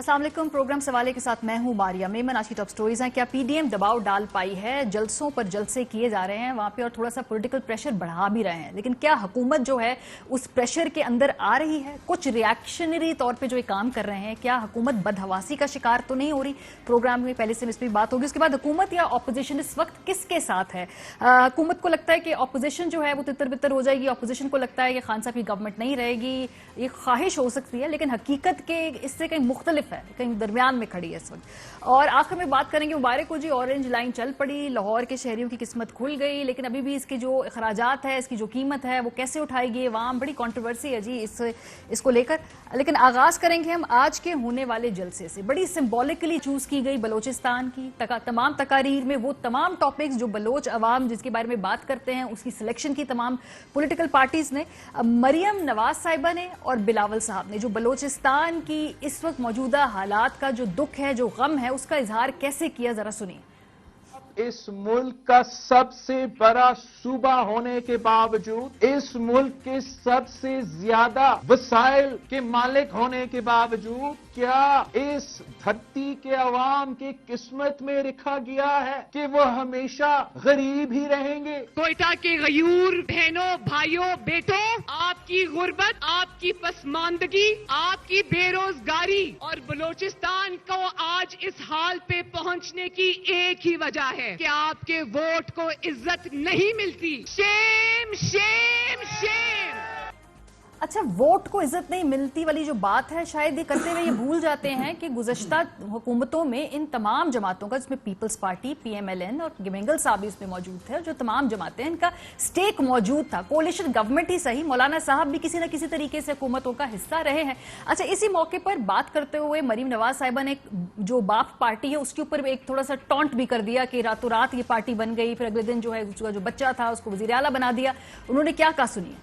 अस्सलाम वालेकुम। प्रोग्राम सवाले के साथ मैं हूं मारिया मेमन। आज की टॉप स्टोरीज हैं। क्या पीडीएम दबाव डाल पाई है? जलसों पर जलसे किए जा रहे हैं वहां पे और थोड़ा सा पॉलिटिकल प्रेशर बढ़ा भी रहे हैं, लेकिन क्या हुकूमत जो है उस प्रेशर के अंदर आ रही है? कुछ रिएक्शनरी तौर पे जो ये काम कर रहे हैं, क्या हुकूमत बदहवासी का शिकार तो नहीं हो रही? प्रोग्राम में पहले से इस पर बात होगी। उसके बाद हुकूमत या ऑपोजिशन इस वक्त किसके साथ है? हुकूमत को लगता है कि ऑपोजिशन जो है वो तितर बितर हो जाएगी, ऑपोजिशन को लगता है कि खान साहब की गवर्नमेंट नहीं रहेगी। ये ख्वाहिश हो सकती है, लेकिन हकीकत के इससे कहीं मुख्तलिफ है, कहीं दरमियान में खड़ी है इस वक्त। और आखिर में बात करेंगे मुबारक हो जी, ऑरेंज लाइन चल पड़ी, लाहौर के शहरियों की किस्मत खुल गई, लेकिन अभी भी इसके जो अखराजात है, इसकी जो कीमत है वो कैसे उठाएगी, वहाँ बड़ी कंट्रोवर्सी है जी इसको लेकर। लेकिन आगाज करेंगे हम आज के होने वाले जलसे से। बड़ी सिंबॉलिकली चूज की गई बलोचिस्तान की तमाम तकारीर में वो तमाम टॉपिक्स जो बलोच अवाम जिसके बारे में बात करते हैं, उसकी सिलेक्शन की तमाम पॉलिटिकल पार्टीज ने, मरियम नवाज साहिबा ने और बिलावल साहब ने जो बलोचिस्तान की इस वक्त मौजूदा हालात का जो दुख है, जो गम है, उसका इजहार कैसे किया, जरा सुनिए। इस मुल्क का सबसे बड़ा सूबा होने के बावजूद, इस मुल्क के सबसे ज्यादा वसाइल के मालिक होने के बावजूद, क्या इस धरती के अवाम की किस्मत में लिखा गया है कि वो हमेशा गरीब ही रहेंगे? कोयटा के गयूर बहनों, भाइयों, बेटों, आपकी गुर्बत, आपकी पसमानदगी, आपकी बेरोजगारी और बलोचिस्तान को आज इस हाल पे पहुंचने की एक ही वजह है कि आपके वोट को इज्जत नहीं मिलती। Shem Shem Shem. अच्छा, वोट को इज्जत नहीं मिलती वाली जो बात है, शायद ये करते हुए ये भूल जाते हैं कि गुज़श्ता हुकूमतों में इन तमाम जमातों का, जिसमें पीपल्स पार्टी, पीएमएलएन और गेमेंगल साहब भी इसमें मौजूद थे, जो तमाम जमातें हैं, इनका स्टेक मौजूद था। कोalition गवर्नमेंट ही सही, मौलाना साहब भी किसी न किसी तरीके से हुकूमतों का हिस्सा रहे हैं। अच्छा, इसी मौके पर बात करते हुए मरीम नवाज साहिबा ने जो बाप पार्टी है उसके ऊपर एक थोड़ा सा टॉन्ट भी कर दिया कि रातों रात ये पार्टी बन गई, फिर अगले दिन जो है उसका जो बच्चा था उसको वजीर आला बना दिया। उन्होंने क्या कहा, सुनिए।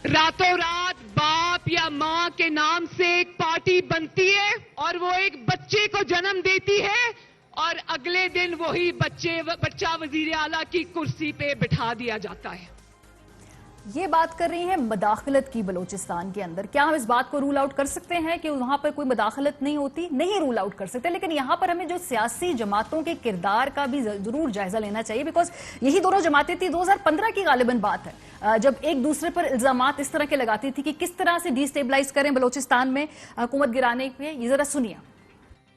रातों रात बाप या माँ के नाम से एक पार्टी बनती है और वो एक बच्चे को जन्म देती है और अगले दिन वही बच्चा वजीर आला की कुर्सी पे बिठा दिया जाता है। ये बात कर रही है मदाखलत की बलोचिस्तान के अंदर। क्या हम इस बात को रूल आउट कर सकते हैं कि वहां पर कोई मदाखलत नहीं होती? नहीं रूल आउट कर सकते, लेकिन यहां पर हमें जो सियासी जमातों के किरदार का भी जरूर जायजा लेना चाहिए, बिकॉज यही दोनों जमातें थी। 2015 की गालिबन बात है, जब एक दूसरे पर इल्जामात इस तरह के लगाती थी कि किस तरह से डिस्टेबलाइज करें बलोचिस्तान में हुकूमत गिराने के। ये जरा सुनिए।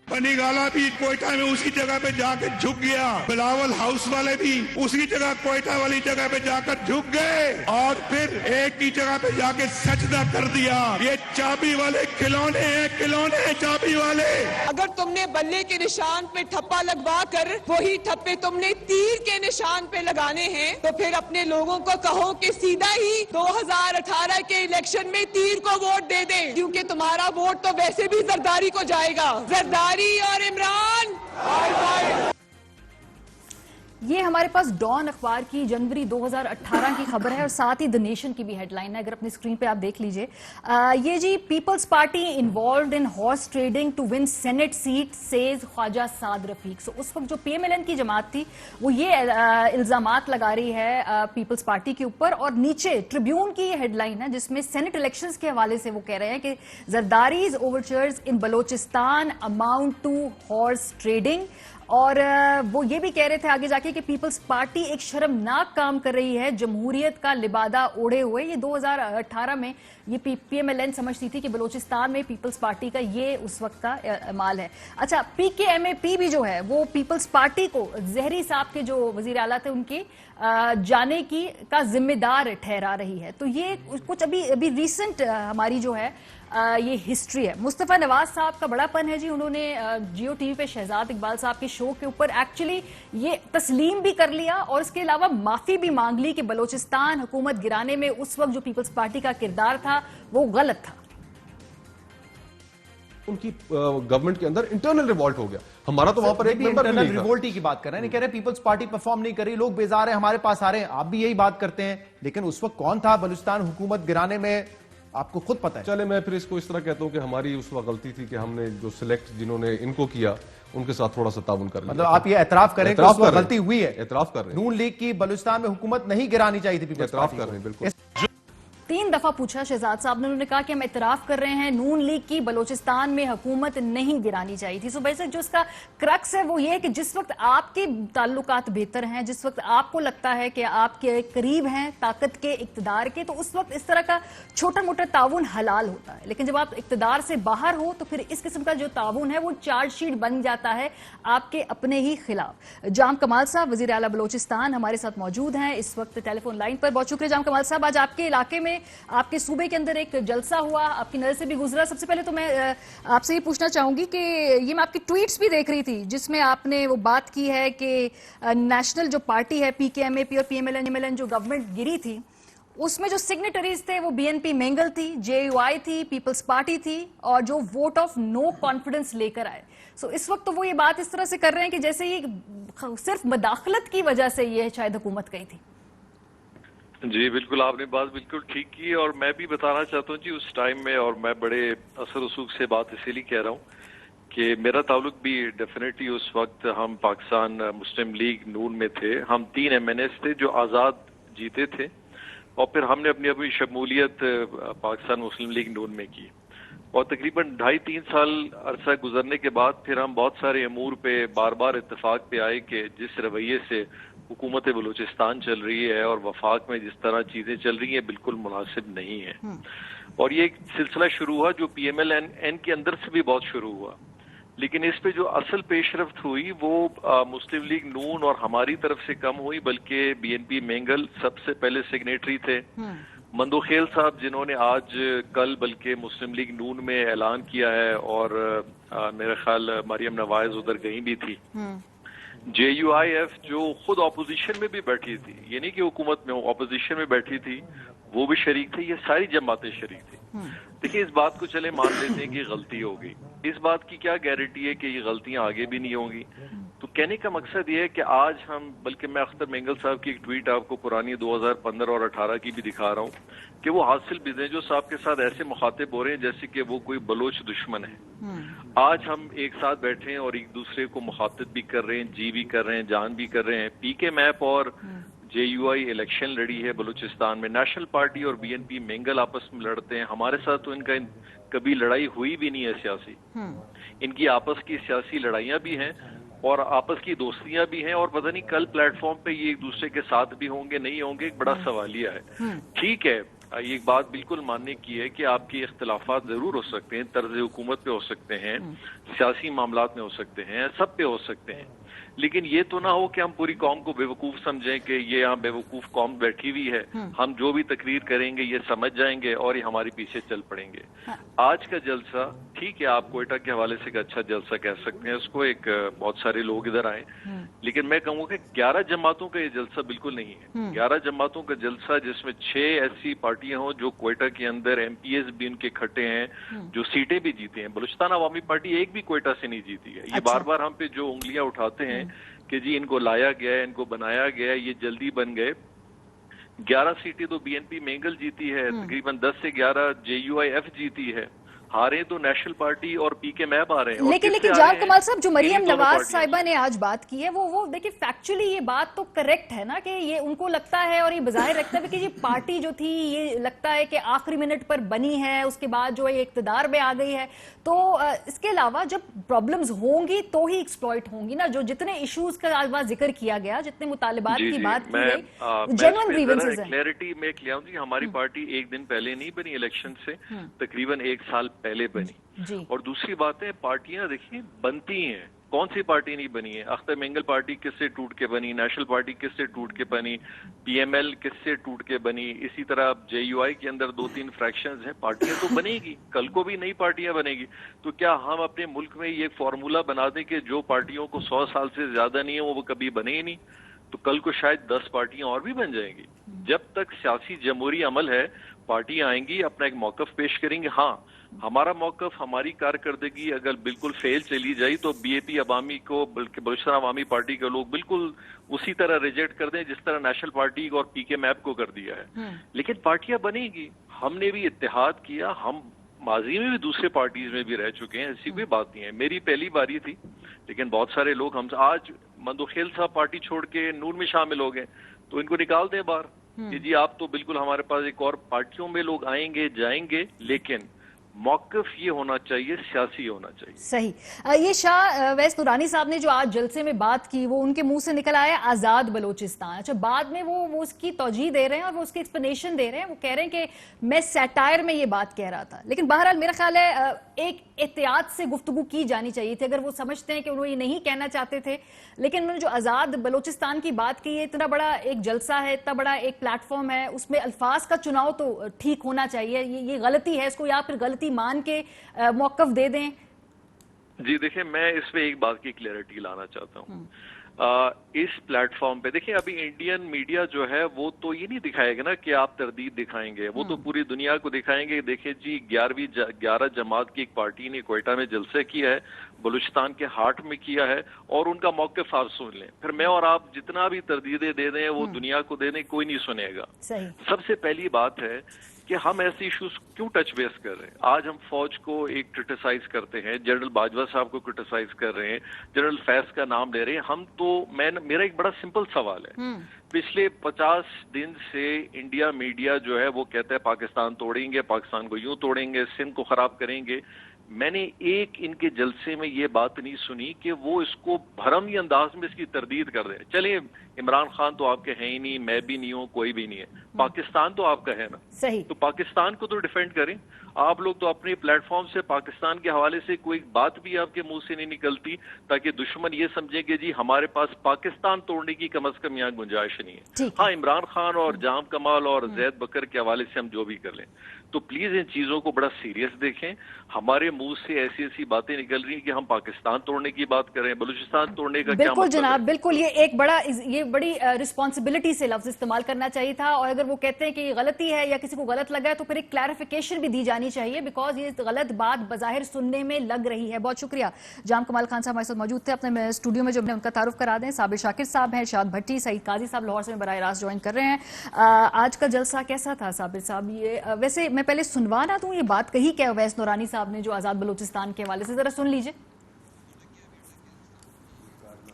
बनी गाला भी कोयटा में उसी जगह पे जाकर झुक गया, बिलावल हाउस वाले भी उसी जगह कोयटा वाली जगह पे जाकर झुक गए और फिर एक ही जगह पे जाके सजदा कर दिया। ये चाबी वाले खिलौने हैं, खिलौने चाबी वाले। अगर तुमने बल्ले के निशान पे ठप्पा लगवा कर वही ठप्पे तुमने तीर के निशान पे लगाने हैं, तो फिर अपने लोगों को कहो कि सीधा ही 2018 के इलेक्शन में तीर को वोट दे दें, क्योंकि तुम्हारा वोट तो वैसे भी जरदारी को जाएगा। जरदारी और इमरान। ये हमारे पास डॉन अखबार की जनवरी 2018 की खबर है और साथ ही द नेशन की भी हेडलाइन है, अगर अपनी स्क्रीन पे आप देख लीजिए। ये जी, Peoples Party involved in horse trading to win senate seat says Khawaja Saad Rafique. So उस वक्त जो पीएमएलएन की जमात थी वो ये इल्जामात लगा रही है पीपल्स पार्टी के ऊपर, और नीचे ट्रिब्यून की ये हेडलाइन है जिसमें सेनेट इलेक्शंस के हवाले से वो कह रहे हैं कि Zardari's overtures in Balochistan amount to horse trading. और वो ये भी कह रहे थे आगे जाके कि पीपल्स पार्टी एक शर्मनाक काम कर रही है जमहूरियत का लिबादा ओढ़े हुए। ये 2018 में ये पीएमएलएन समझती थी कि बलोचिस्तान में पीपल्स पार्टी का ये उस वक्त का माल है। अच्छा, पीकेएमएपी भी जो है वो पीपल्स पार्टी को जहरी साहब के जो वजीर आला थे उनके जाने की का जिम्मेदार ठहरा रही है। तो ये कुछ अभी रिसेंट हमारी जो है ये हिस्ट्री है। मुस्तफा नवाज साहब का बड़ापन है जी, उन्होंने जियो टीवी पे शहजाद इकबाल साहब के शो के ऊपर एक्चुअली ये तस्लीम भी कर लिया और इसके अलावा माफी भी मांग ली कि बलोचिस्तान हुकूमत गिराने में उस वक्त जो पीपल्स पार्टी का किरदार था वो गलत था। उनकी गवर्नमेंट के अंदर इंटरनल रिवॉल्ट हो गया। हमारा तो वहां पर एक मेंबर इंटरनल रिवोल्ट की बात कर रहे हैं, नहीं कह रहे पीपल्स पार्टी परफॉर्म नहीं कर रही, लोग बेजार हैं, हमारे पास आ रहे हैं, आप भी यही बात करते हैं, लेकिन उस वक्त कौन था बलूचिस्तान हुकूमत गिराने में, आपको खुद पता है। चले, मैं फिर इसको इस तरह कहता हूं कि हमारी उस वक्त गलती थी कि हमने जो सिलेक्ट जिन्होंने इनको किया उनके साथ थोड़ा सा ताउन कर लिया। मतलब आप ये एतराफ करें कि उस वक्त गलती हुई है? एतराफ कर रहे हैं। नून लीग की बलूचिस्तान में हुकूमत नहीं गिरानी चाहिए थी, पीपल्स एतराफ पार्टी कर रहे हैं, बिल्कुल। 3 तीन दफा पूछा शहजाद साहब ने, उन्होंने कहा कि हम इतराफ कर रहे हैं नून लीग की बलोचिस्तान में हुकूमत नहीं गिरानी चाहिए थी। सो बेसिक जो इसका क्रक्स है वो ये है कि जिस वक्त आपके ताल्लुकात बेहतर हैं, जिस वक्त आपको लगता है कि आपके करीब हैं ताकत के, इक्तदार के, तो उस वक्त इस तरह का छोटा मोटा ताउन हलाल होता है। लेकिन जब आप इक्तदार से बाहर हो तो फिर इस किस्म का जो ताउन है वो चार्जशीट बन जाता है आपके अपने ही खिलाफ। जाम कमाल साहब वजीर आला बलोचिस्तान हमारे साथ मौजूद हैं इस वक्त टेलीफोन लाइन पर। बहुत शुक्रिया जाम कमाल साहब। आज आपके इलाके में, आपके सूबे के अंदर एक जलसा हुआ, आपकी नजर से भी गुजरा। सबसे पहले तो मैं आपसे ये पूछना चाहूंगी कि ये मैं आपकी ट्वीट्स भी देख रही थी जिसमें आपने वो बात की है कि नेशनल जो पार्टी है PKMAP और PMLN जो गवर्नमेंट गिरी थी उसमें जो सिग्नेटरीज थे वो BNP मेंगल थी, JUI थी, पीपल्स पार्टी थी और जो वोट ऑफ नो कॉन्फिडेंस लेकर आए। सो इस वक्त तो वो ये बात इस तरह से कर रहे हैं कि जैसे ये सिर्फ मदाखलत की वजह से ये शायद हुकूमत गई थी। जी बिल्कुल, आपने बात बिल्कुल ठीक की और मैं भी बताना चाहता हूँ जी उस टाइम में, और मैं बड़े असर रसूख से बात इसीलिए कह रहा हूँ कि मेरा ताल्लुक भी डेफिनेटली उस वक्त हम पाकिस्तान मुस्लिम लीग नून में थे। हम 3 MNS थे जो आज़ाद जीते थे और फिर हमने अपनी अपनी शमूलियत पाकिस्तान मुस्लिम लीग नून में की और तकरीबन 2.5-3 साल अरसा गुजरने के बाद फिर हम बहुत सारे अमूर पे बार बार इत्तेफाक पे आए कि जिस रवैये से हुकूमत बलूचिस्तान चल रही है और वफाक में जिस तरह चीजें चल रही हैं बिल्कुल मुनासिब नहीं है। और ये एक सिलसिला शुरू हुआ जो PMLN के अंदर से भी बहुत शुरू हुआ, लेकिन इस पे जो असल पेशरफ्त हुई वो मुस्लिम लीग नून और हमारी तरफ से कम हुई, बल्कि BNP मेंगल सबसे पहले सिग्नेटरी थे। मंदोखेल साहब जिन्होंने आज कल बल्कि मुस्लिम लीग नून में ऐलान किया है और मेरा ख्याल मरियम नवाज उधर गई भी थी। JUIF जो खुद ऑपोजिशन में भी बैठी थी, ये नहीं कि हुकूमत में ऑपोजिशन में बैठी थी, वो भी शरीक थी, ये सारी जमातें शरीक थी। देखिए इस बात को चले मान लेते हैं कि गलती होगी, इस बात की क्या गारंटी है कि ये गलतियां आगे भी नहीं होंगी। तो कहने का मकसद ये है कि आज हम, बल्कि मैं अख्तर मेंगल साहब की एक ट्वीट आपको पुरानी 2015 और 18 की भी दिखा रहा हूँ कि वो हासिल बिजेंजो साहब के साथ ऐसे मुखातिब हो रहे हैं जैसे कि वो कोई बलोच दुश्मन है। आज हम एक साथ बैठे हैं और एक दूसरे को मुखातिब भी कर रहे हैं, जी भी कर रहे हैं, जान भी कर रहे हैं। PKMAP और JUI इलेक्शन लड़ी है बलूचिस्तान में, नेशनल पार्टी और BNP मेंगल आपस में लड़ते हैं। हमारे साथ तो इनका कभी लड़ाई हुई भी नहीं है सियासी, इनकी आपस की सियासी लड़ाइयां भी हैं और आपस की दोस्तियां भी हैं और पता नहीं कल प्लेटफॉर्म पे ये एक दूसरे के साथ भी होंगे नहीं होंगे, एक बड़ा सवालिया है। ठीक है, ये एक बात बिल्कुल मानने की है कि आपके इख्तिलाफात जरूर हो सकते हैं, तर्ज हुकूमत पे हो सकते हैं, सियासी मामलात में हो सकते हैं, सब पे हो सकते हैं, लेकिन ये तो ना हो कि हम पूरी कौम को बेवकूफ समझें कि ये यहाँ बेवकूफ कौम बैठी हुई है, हम जो भी तकरीर करेंगे ये समझ जाएंगे और ये हमारे पीछे चल पड़ेंगे। आज का जलसा ठीक है, आप कोयटा के हवाले से एक अच्छा जलसा कह सकते हैं उसको, एक बहुत सारे लोग इधर आए, लेकिन मैं कहूँगा कि 11 जमातों का ये जलसा बिल्कुल नहीं है। 11 जमातों का जलसा जिसमें 6 ऐसी पार्टियां हों जो कोयटा के अंदर MPs भी उनके खट्टे हैं, जो सीटें भी जीते हैं। बलूचिस्तान अवामी पार्टी एक भी कोयटा से नहीं जीती है। ये बार बार हम पे जो उंगलियां उठाते हैं कि जी इनको लाया गया है, इनको बनाया गया है, ये जल्दी बन गए। 11 सीटें तो BNP मेंगल जीती है, तकरीबन 10 से 11 JUIF जीती है, हारे तो नेशनल पार्टी और PKMAP आ रहे हैं। लेकिन जाम कमाल साहब जो मरियम नवाज साहिबा ने आज बात की है वो देखिए फैक्चुअली ये बात तो करेक्ट है ना कि ये उनको लगता है और ये बजाय रखता है कि ये पार्टी जो थी ये लगता है कि आखिरी मिनट पर बनी है, उसके बाद जो है इक्तदार में आ गई है। तो इसके अलावा जब प्रॉब्लम्स होंगी तो ही एक्सप्लॉइट होंगी ना, जो जितने इश्यूज का आज जिक्र किया गया, जितने मुतालिबात की बात की गई, जेन्युइन ग्रीवेंसेस हैं। क्लैरिटी में ले आऊं जी, हमारी पार्टी एक दिन पहले नहीं बनी इलेक्शन से, तकरीबन 1 साल पहले बनी। और दूसरी बात है, पार्टियां देखिए बनती हैं, कौन सी पार्टी नहीं बनी है? अख्तर मेंगल पार्टी किससे टूट के बनी, नेशनल पार्टी किससे टूट के बनी, PML किससे टूट के बनी, इसी तरह JUI के अंदर 2-3 फ्रैक्शंस हैं। पार्टियां तो बनेगी, कल को भी नई पार्टियां बनेगी। तो क्या हम अपने मुल्क में ये फॉर्मूला बना दें कि जो पार्टियों को 100 साल से ज्यादा नहीं है वो कभी बने ही नहीं? तो कल को शायद 10 पार्टियां और भी बन जाएंगी। जब तक सियासी जमहूरी अमल है, पार्टियां आएंगी, अपना एक मौकफ पेश करेंगे। हाँ, हमारा मौकफ, हमारी कारकर्दगी अगर बिल्कुल फेल चली जाए तो BAP अवामी को, बल्कि बलूचिस्तान अवामी पार्टी के लोग बिल्कुल उसी तरह रिजेक्ट कर दें जिस तरह नेशनल पार्टी और PKMAP को कर दिया है। लेकिन पार्टियां बनेगी, हमने भी इत्तेहाद किया, हम माजी में भी दूसरे पार्टीज में भी रह चुके हैं, ऐसी कोई बात नहीं है। मेरी पहली बारी थी, लेकिन बहुत सारे लोग हम आज मंदोखेल साहब पार्टी छोड़ के नून में शामिल हो गए, तो इनको निकाल दें बाहर। کہ جی آپ تو بالکل ہمارے پاس ایک اور پارٹیوں میں لوگ آئیں گے جائیں گے، لیکن موقف یہ ہونا چاہیے، سیاسی ہونا چاہیے. صحیح. یہ شاہ ویس نورانی صاحب نے جو آج جلسے میں بات کی وہ ان کے منہ سے نکل آیا آزاد بلوچستان. اچھا بعد میں وہ اس کی توجیہ دے رہے ہیں اور وہ اس کی ایکسپلینیشن دے رہے ہیں. وہ کہہ رہے ہیں کہ میں سیٹائر میں یہ بات کہہ رہا تھا. لیکن بہرحال میرا خیال ہے ایک احتیاط سے گفتگو کی جانی چاہیے تھی. اگر وہ سمجھتے ہیں کہ انہوں یہ نہیں کہنا چاہتے تھے، لیکن انہوں نے جو آزاد بلوچستان کی بات کی ہے، اتنا بڑا ایک جلسہ ہے، اتنا بڑا ایک پلیٹ فارم ہے، اس میں الفاظ کا چناؤ تو ٹھیک ہونا چاہیے. یہ غلطی ہے، اس کو یا پھر غلطی مان کے موقف دے دیں. جی دیکھیں، میں اس پہ ایک بات کی کلیئرٹی لانا چاہتا ہوں. اس پلیٹ فارم پہ دیکھیں، ابھی انڈین میڈیا جو ہے وہ تو یہ نہیں دکھائے گا نا کہ آپ تردید دکھائیں گے، وہ تو پوری دنیا کو دکھائیں گے. دیکھیں جی 11 جماعت کی ایک پارٹی نے کوئٹہ میں جلسے کیا ہے، بلوچستان کے ہارٹ میں کیا ہے، اور ان کا موقف آپ سن لیں. پھر میں اور آپ جتنا بھی تردیدیں دے دیں وہ دنیا کو دے دیں، کوئی نہیں سنے گا. صحیح. سب سے پہلی بات ہے کہ ہم ایسے ایشوز کیوں ٹچ بیس کر رہے ہیں. آج ہم فوج کو ایک کرٹیسائز کرتے ہیں، جنرل باجوہ صاحب کو کرٹیسائز کر رہے ہیں، جنرل فیض کا نام لے رہے ہیں. ہم تو میرا ایک بڑا سمپل سوال ہے. پچھلے 50 دن سے انڈیا میڈیا جو ہے وہ کہتا ہے پاکستان توڑیں گے، پاکستان کو یوں توڑیں گے، سندھ کو خراب کریں گے. میں نے ایک ان کے جلسے میں یہ بات نہیں سنی کہ وہ اس کو بھرمی انداز میں اس کی تردید کر دیں. چلیے عمران خان تو آپ کے ہیں ہی نہیں، میں بھی نہیں ہوں، کوئی بھی نہیں ہے، پاکستان تو آپ کا ہے نا. صحیح. تو پاکستان کو تو ڈیفینڈ کریں. آپ لوگ تو اپنے پلیٹ فارم سے پاکستان کے حوالے سے کوئی بات بھی آپ کے منہ سے نہیں نکلتی تاکہ دشمن یہ سمجھے کہ جی ہمارے پاس پاکستان توڑنے کی کم از کم یہاں گنجائش نہیں ہے. ہاں عمران خان اور جام کمال اور زید بکر کے حوالے سے ہم جو بھی کر لیں، تو پلیز ان چیزوں کو بڑا سیریس دیکھیں. ہمارے منہ سے ایسی ایسی باتیں نکل رہی ہیں کہ ہم پاکستان توڑنے کی بات کریں، بلوچستان توڑنے کا کیا بالکل مطلب جناب، ہے؟ بالکل. یہ بڑی رسپانسبلٹی سے لفظ استعمال کرنا چاہیے تھا. اور اگر وہ کہتے ہیں کہ یہ غلطی ہے یا کسی کو غلط لگا ہے تو پھر ایک کلیریفیکیشن بھی دی جانی چاہیے، بیکاز یہ غلط بات بظاہر سننے میں لگ رہی ہے. بہت شکریہ. جام کمال خان صاحب ہمارے ساتھ موجود تھے اپنے اسٹوڈیو میں. جو ان کا تعارف کرا دیں، صابر شاکر صاحب ہیں، ارشاد بھٹی، سعید قاضی صاحب لاہور سے براہ راست جوائن کر رہے ہیں. آج کا جلسہ کیسا تھا صابر صاحب؟ یہ ویسے میں پہلے سنوا نہ دوں، یہ بات کہی کیا اویس نورانی صاحب نے جو آزاد بلوچستان کے حوالے سے، ذرا سن لیجئے.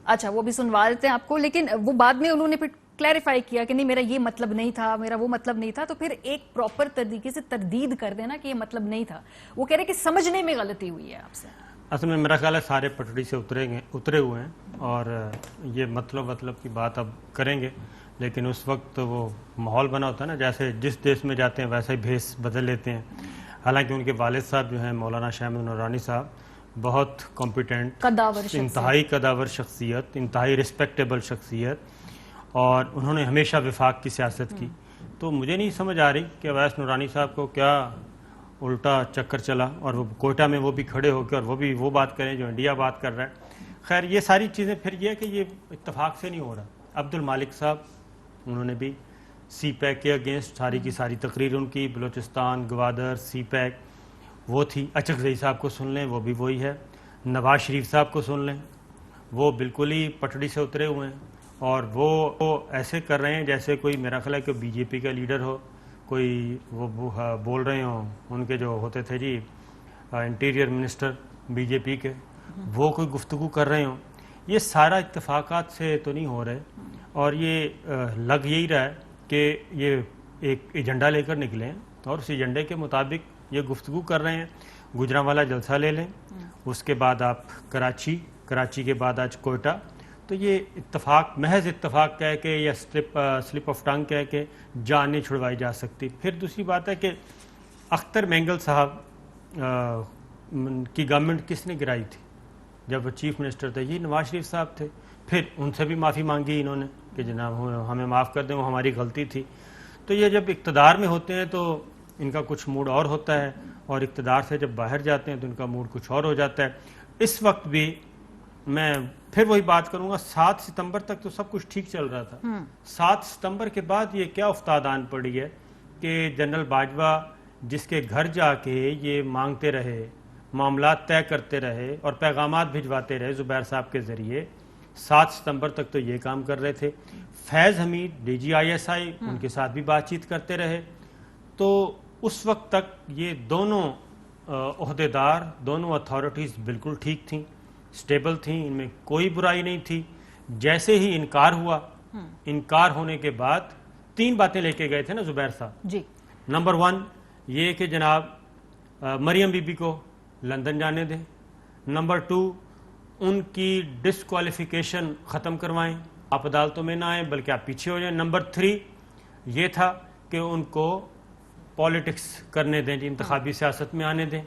اچھا وہ بھی سنوا دیتے ہیں آپ کو، لیکن وہ بعد میں انہوں نے پھر کلیریفائی کیا کہ نہیں میرا یہ مطلب نہیں تھا، میرا وہ مطلب نہیں تھا. تو پھر ایک پراپر طریقے سے تردید کر دینا کہ یہ مطلب نہیں تھا. وہ کہہ رہے کہ سمجھنے میں غلطی ہوئی ہے آپ سے. اصل میں میرا خیال ہے سارے پٹڑی سے اترے ہوئے ہیں اور یہ مطلب کی بات اب کریں گے، لیکن اس وقت وہ ماحول بنا ہوتا ہے نا، جیسے جس دیش میں جاتے ہیں ویسا ہی بھیس بدل لیتے ہیں. حالانکہ ان کے والد صاحب جو ہیں مولانا شاہ احمد نورانی صاحب بہت کمپیٹنٹ، انتہائی قداور شخصیت، انتہائی رسپیکٹیبل شخصیت، اور انہوں نے ہمیشہ وفاق کی سیاست کی. تو مجھے نہیں سمجھ آ رہی کہ اویس نورانی صاحب کو کیا الٹا چکر چلا اور وہ کوئٹہ میں وہ بھی کھڑے ہو کے اور وہ بات کریں جو انڈیا بات کر رہا ہے. خیر یہ ساری چیزیں پھر یہ ہے کہ یہ اتفاق سے نہیں ہو رہا. عبد المالک صاحب انہوں نے بھی سی پیک کے اگینسٹ ساری کی ساری تقریر ان کی، بلوچستان، گوادر، سی پیک وہ تھی. اچکزئی صاحب کو سن لیں، وہ بھی وہی ہے. نواز شریف صاحب کو سن لیں، وہ بالکل ہی پٹڑی سے اترے ہوئے ہیں اور وہ ایسے کر رہے ہیں جیسے کوئی میرا خیال ہے کہ بی جے پی کا لیڈر ہو، کوئی وہ بول رہے ہوں ان کے جو ہوتے تھے جی انٹیریئر منسٹر بی جے پی کے، وہ کوئی گفتگو کر رہے ہوں. یہ سارا اتفاقات سے تو نہیں ہو رہے، اور یہ لگ یہی رہا ہے کہ یہ ایک ایجنڈا لے کر نکلے ہیں اور اس ایجنڈے کے مطابق یہ گفتگو کر رہے ہیں. گجرانوالہ جلسہ لے لیں، اس کے بعد آپ کراچی کے بعد آج کوئٹہ. تو یہ اتفاق، محض اتفاق کہہ کے یا سلپ آف ٹنگ کہہ کے جان نہیں چھڑوائی جا سکتی. پھر دوسری بات ہے کہ اختر مینگل صاحب کی گورنمنٹ کس نے گرائی تھی جب وہ چیف منسٹر تھے؟ یہ نواز شریف صاحب تھے. پھر ان سے بھی معافی مانگی انہوں نے کہ جناب ہمیں معاف کر دیں، وہ ہماری غلطی تھی. تو یہ جب اقتدار میں ہوتے ہیں تو ان کا کچھ موڈ اور ہوتا ہے، اور اقتدار سے جب باہر جاتے ہیں تو ان کا موڈ کچھ اور ہو جاتا ہے. اس وقت بھی میں پھر وہی بات کروں گا، 7 ستمبر تک تو سب کچھ ٹھیک چل رہا تھا. 7 ستمبر کے بعد یہ کیا افتادان پڑی ہے کہ جنرل باجوہ جس کے گھر جا کے یہ مانگتے رہے، معاملات طے کرتے رہے اور پیغامات بھجواتے رہے زبیر صاحب کے ذریعے، 7 ستمبر تک تو یہ کام کر رہے تھے. فیض حمید ڈی جی ISI ان کے ساتھ بھی بات چیت کرتے رہے. تو اس وقت تک یہ دونوں عہدیدار، دونوں اتھارٹیز بالکل ٹھیک تھیں، سٹیبل تھیں، ان میں کوئی برائی نہیں تھی. جیسے ہی انکار ہوا، انکار ہونے کے بعد 3 बातें लेके गए थे ना जुबैर साहब। जी नंबर 1 ये कि जनाब मरियम बीबी को लंदन जाने दें। नंबर 2 उनकी डिस्क्वालिफिकेशन ख़त्म करवाएं, आप अदालतों में ना आएँ बल्कि आप पीछे हो जाएं। नंबर 3 ये था कि उनको पॉलिटिक्स करने दें, इंतखाबी सियासत में आने दें।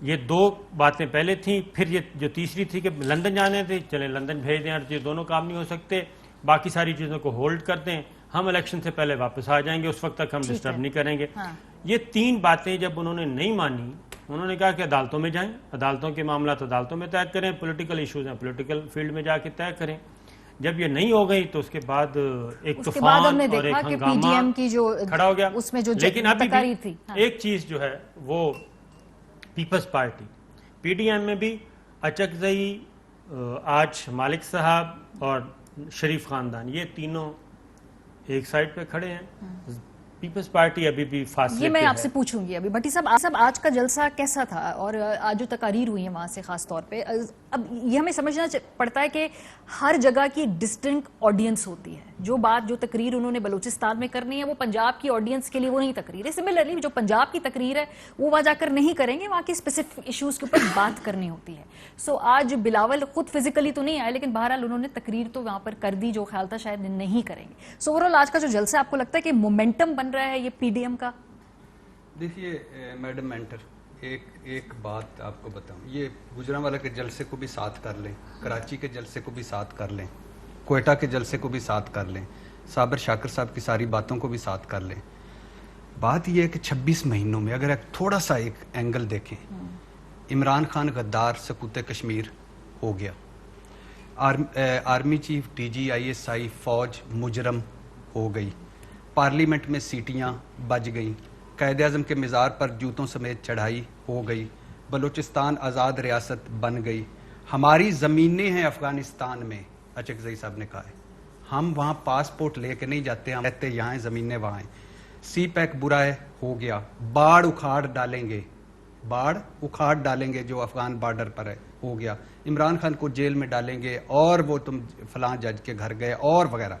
ये 2 बातें पहले थीं। फिर ये जो तीसरी थी कि लंदन जाने दें, चलें लंदन भेज दें, ये दोनों काम नहीं हो सकते, बाकी सारी चीज़ों को होल्ड कर दें, हम इलेक्शन से पहले वापस आ जाएंगे, उस वक्त तक हम डिस्टर्ब नहीं करेंगे। ये 3 बातें जब उन्होंने नहीं मानी, उन्होंने कहा कि अदालतों में जाएं, अदालतों के मामला तो अदालतों में तय करें, पॉलिटिकल इश्यूज हैं पॉलिटिकल फील्ड में जाके तय करें। जब ये नहीं हो गई तो उसके बाद एक उसके बाद तूफान हमने और एक देखा कि हंगामा पीडीएम की जो खड़ा हो गया। उसमें जो लेकिन अभी तकरीर भी थी, हाँ। एक चीज जो है वो पीपल्स पार्टी पीडीएम में भी अचकजई, आज मालिक साहब और शरीफ खानदान, ये तीनों एक साइड पे खड़े हैं। पीपल्स पार्टी अभी भी फासले ये मैं पे आपसे है। पूछूंगी अभी। भट्टी साहब आज का जलसा कैसा था, और आज जो तकारीर हुई है वहां से खास तौर पे, अब ये हमें समझना पड़ता है कि हर जगह की एक डिस्टिंक्ट ऑडियंस होती है। जो बात जो तकरीर उन्होंने बलूचिस्तान में करनी है वो पंजाब की ऑडियंस के लिए वो नहीं तकरीर है। सिमिलरली जो पंजाब की तकरीर है वो वहां जाकर नहीं करेंगे, वहां की स्पेसिफिक इश्यूज के ऊपर बात करनी होती है। सो आज बिलावल खुद फिजिकली तो नहीं आए, लेकिन बहरहाल उन्होंने तकरीर तो वहां पर कर दी जो ख्याल था शायद नहीं करेंगे। सो ओवरऑल आज का जो जलसा है, आपको लगता है कि मोमेंटम बन रहा है ये पीडीएम का? देखिए मैडम मेंटर, एक बात आपको बताऊं, ये गुजरांवाला के जलसे को भी साथ कर लें, कराची के जलसे को भी साथ कर लें, कोयटा के जलसे को भी साथ कर लें, साबिर शाकिर साहब की सारी बातों को भी साथ कर लें। बात यह है कि 26 महीनों में अगर थोड़ा सा एक एंगल देखें, इमरान खान गद्दार सकूत कश्मीर हो गया, आर्मी चीफ, डीजी, ISI, फौज मुजरम हो गई, पार्लियामेंट में सीटियां बज गईं, कायद आज़म के मिज़ार पर जूतों समेत चढ़ाई हो गई, बलूचिस्तान आज़ाद रियासत बन गई, हमारी ज़मीनें हैं अफ़गानिस्तान में, अचकज़ई साहब ने कहा है, हम वहाँ पासपोर्ट लेके नहीं जाते, हम कहते यहाँ हैं, ज़मीनें वहाँ हैं, CPEC बुरा है हो गया, बाढ़ उखाड़ डालेंगे जो अफ़गान बॉर्डर पर है हो गया, इमरान खान को जेल में डालेंगे और वो तुम फलां जज के घर गए और वगैरह।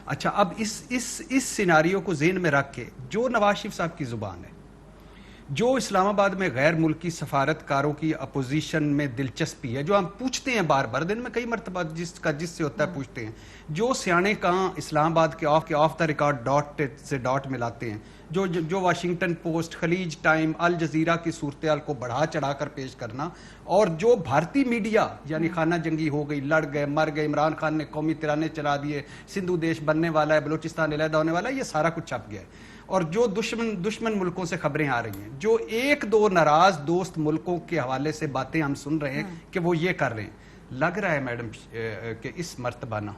अच्छा, अब इस सिनारियो को ज़हन में रख के जो नवाज शरीफ साहब की ज़ुबान है, जो इस्लामाबाद में गैर मुल्की सफारतकारों की अपोजिशन में दिलचस्पी है, जो हम पूछते हैं बार बार, दिन में कई मरतबा जिससे होता है पूछते हैं, जो सियाने कहाँ इस्लामाबाद के ऑफ द रिकॉर्ड डॉट से डॉट मिलाते हैं, जो वाशिंगटन पोस्ट, खलीज टाइम, अल जजीरा की सूरत को बढ़ा चढ़ा कर पेश करना, और जो भारतीय मीडिया यानी खाना जंगी हो गई, लड़ गए, मर गए, इमरान खान ने कौमी तिराने चला दिए, सिंधु देश बनने वाला है, बलूचिस्तान अलहदा होने वाला है, ये सारा कुछ छप गया है। और जो दुश्मन मुल्कों से खबरें आ रही हैं, जो 1-2 नाराज दोस्त मुल्कों के हवाले से बातें हम सुन रहे हैं कि वो ये कर रहे हैं, लग रहा है मैडम कि इस मर्तबा ना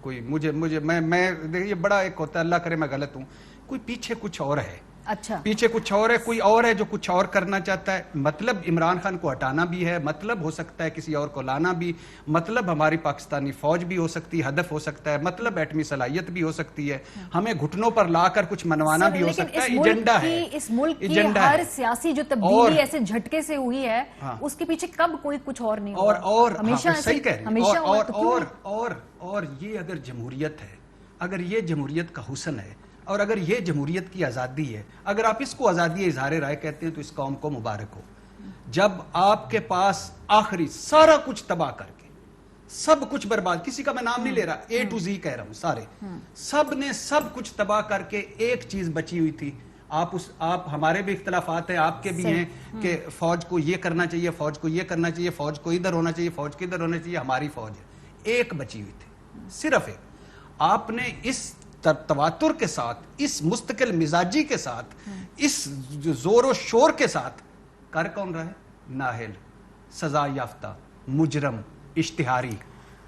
कोई मैं देखिए, बड़ा एक होता है, अल्लाह करे मैं गलत हूँ, कोई पीछे कुछ और है। अच्छा, पीछे कुछ और है, कोई और है जो कुछ और करना चाहता है। मतलब इमरान खान को हटाना भी है, मतलब हो सकता है किसी और को लाना भी, मतलब हमारी पाकिस्तानी फौज भी हो सकती है, हदफ हो सकता है, मतलब एटमी सलाहियत भी हो सकती है, हमें घुटनों पर लाकर कुछ मनवाना भी हो सकता है। एजेंडा है, इस मुल्क की हर सियासी जो तब्दीली ऐसे झटके से हुई है, उसके पीछे कब कोई कुछ और नहीं होगा। और हमेशा सही कह रहे हैं। हमेशा और ये अगर जमहूरियत है, अगर ये जमहूरियत का हुस्न है, और अगर ये जमहूरियत की आज़ादी है, अगर आप इसको आज़ादी इजहार राय कहते हैं, तो इस कौम को मुबारक हो। जब आपके पास आखिरी सारा कुछ तबाह करके, सब कुछ बर्बाद, किसी का मैं नाम नहीं ले रहा, A to Z कह रहा हूं, सारे सब ने सब कुछ तबाह करके एक चीज बची हुई थी। आप हमारे भी इख्तलाफात हैं, आपके भी हैं कि फौज को ये करना चाहिए, फौज को ये करना चाहिए, फौज को इधर होना चाहिए, फौज को इधर होना चाहिए। हमारी फौज है एक बची हुई थी, सिर्फ एक। आपने इस तवातुर के साथ, इस मुस्तकिल मिजाजी के साथ, इस जोर शोर के साथ कर कौन रहा है? नाहिल, सजा याफ्ता, मुजरम, इश्तिहारी।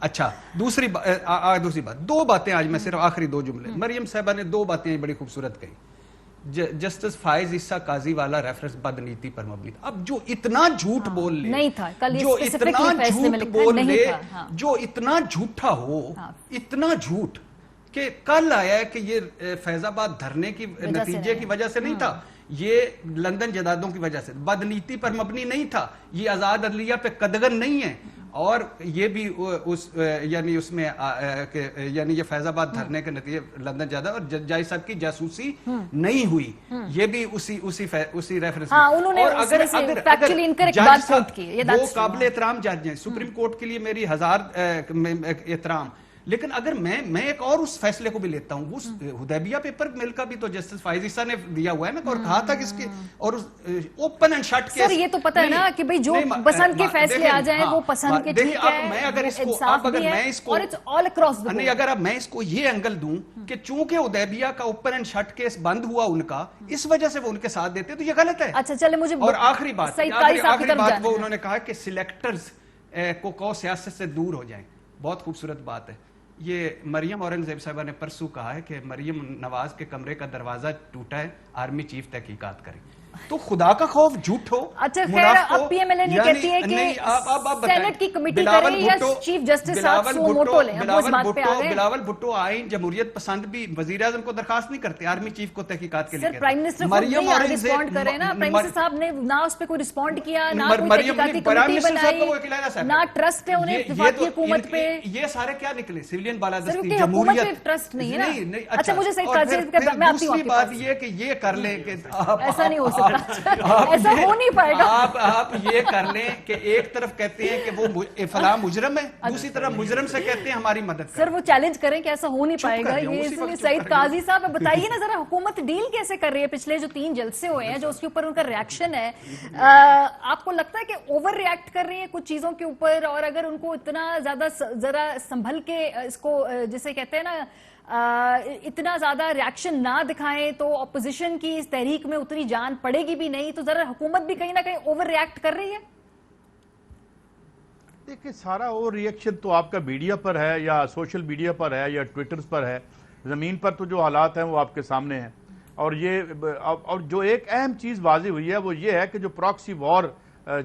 अच्छा, दूसरी बात, 2 बातें आज मैं सिर्फ आखिरी 2 जुमले, मरियम साहबा ने 2 बातें बड़ी खूबसूरत कही। जस्टिस फाइज ईसा काजी वाला रेफरेंस बदनीति पर मबनी था। अब जो इतना झूठ बोल ले, नहीं था, जो इतना झूठ बोल ले, जो इतना झूठा हो, इतना झूठ कि कल आया है कि ये फैजाबाद धरने की नतीजे की वजह से नहीं था, ये लंदन जदादों की वजह से, बदनीति पर मबनी नहीं था, ये आजाद अदलिया पे कदगन नहीं है। اور یہ بھی یعنی اس میں یعنی یہ فیض آباد دھرنے کے نتیجے لندن جاتا اور جج صاحب کی جاسوسی نہیں ہوئی، یہ بھی اسی ریفرنس ہاں انہوں نے فیکچولی انکریکٹ بات کوٹ کی. وہ قابل احترام جج ہیں، سپریم کورٹ کے لیے میری 1000 احترام، لیکن اگر میں ایک اور اس فیصلے کو بھی لیتا ہوں، وہ حدیبیہ پیپر مل کا بھی تو جسٹس فائز عیسیٰ نے دیا ہوا ہے نا، اور کہا تھا کہ اس کے اور اوپن اینڈ شٹ کیس. سر یہ تو پتہ ہے نا کہ بھئی جو پسند کے فیصلے آ جائیں وہ پسند کے ٹھیک ہے، انصاف بھی ہے اور اٹس آل اکراس دی. نہیں، اگر اب میں اس کو یہ اینگل دوں کہ چونکہ حدیبیہ کا اوپن اینڈ شٹ کیس بند ہوا ان کا، اس وجہ سے وہ ان کے ساتھ دیتے تو یہ غلط ہے. اچھا چلے مجھے اور آخری بات وہ انہوں نے کہا کہ سلیکٹرز کو سیاست سے دور ہو جائیں. بہت خوبصورت بات ہے. یہ مریم اورنگزیب صاحبہ نے پرسوں کہا ہے کہ مریم نواز کے کمرے کا دروازہ ٹوٹا ہے، آرمی چیف تحقیقات کریں. تو خدا کا خوف جھوٹ ہو. اچھا خیر، اب پی ایم ایل اے نے کہتی ہے کہ سینٹ کی کمیٹی کرے یا چیف جسٹس صاحب سو موٹو لیں. اب اس بات پہ آ گئے. بلاول بھٹو آئین جمہوریت پسند بھی وزیر اعظم کو درخواست نہیں کرتے، آرمی چیف کو تحقیقات کے لیے. سر پرائم منسٹر مریم رسپونڈ کرے نا، پرائم منسٹر صاحب نے نہ اس پہ کوئی رسپونڈ کیا، نہ کوئی تحقیقاتی کمیٹی بنائی، نہ ٹرسٹ ہے انہیں وفاقی حکومت پہ. یہ سارے کیا نکلے؟ سویلین بالادستی، جمہوریت پہ ٹرسٹ نہیں ہے نا. اچھا مجھے صحیح تاجر میں آتی ہوں. دوسری بات یہ کہ یہ کر لیں کہ ایسا نہیں ہو سکتا، ایسا ہو نہیں پائے گا. آپ یہ کر لیں کہ ایک طرف کہتے ہیں کہ وہ فلاں مجرم ہے، دوسری طرف مجرم سے کہتے ہیں ہماری مدد. سر وہ چیلنج کریں کہ ایسا ہو نہیں پائے گا. یہ سعید قاضی صاحب بتائیے نا ذرا، حکومت ڈیل کیسے کر رہی ہے؟ پچھلے جو 3 جلسے ہوئے ہیں جو اس کے اوپر ان کا ریاکشن ہے، آپ کو لگتا ہے کہ اوور ریئیکٹ کر رہی ہے کچھ چیزوں کے اوپر؟ اور اگر ان کو اتنا زیادہ ذرا سنبھل کے اس کو جسے کہتے ہیں نا اتنا زیادہ ریاکشن نہ دکھائیں تو اپوزیشن کی اس تحریک میں اتنی جان پڑے گی بھی نہیں، تو ذرا حکومت بھی کہیں نہ کہیں اوور ریئیکٹ کر رہی ہے. دیکھیں سارا اوور ریئیکشن تو آپ کا میڈیا پر ہے یا سوشل میڈیا پر ہے یا ٹویٹرز پر ہے. زمین پر تو جو حالات ہیں وہ آپ کے سامنے ہیں. اور جو ایک اہم چیز واضح ہوئی ہے وہ یہ ہے کہ جو پراکسی وار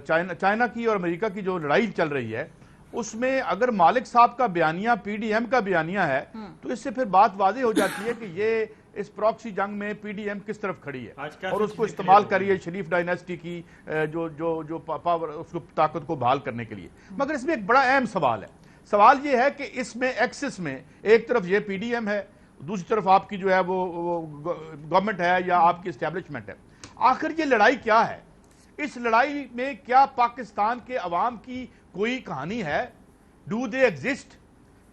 چائنا کی اور امریکہ کی جو لڑائی چل رہی ہے، اس میں اگر مالک صاحب کا بیانیہ پی ڈی ایم کا بیانیہ ہے تو اس سے پھر بات واضح ہو جاتی ہے کہ یہ اس پراکسی جنگ میں پی ڈی ایم کس طرف کھڑی ہے اور اس کو استعمال کریے شریف ڈائنیسٹی کی جو پاور، اس کو طاقت کو بحال کرنے کے لیے. مگر اس میں ایک بڑا اہم سوال ہے. سوال یہ ہے کہ اس میں ایکسس میں ایک طرف یہ پی ڈی ایم ہے، دوسری طرف آپ کی جو ہے وہ گورنمنٹ ہے یا آپ کی اسٹیبلشمنٹ ہے. آخر یہ لڑائی کیا ہے؟ اس لڑائی میں کیا پاکستان کے عوام کی کوئی کہانی ہے؟ Do they exist?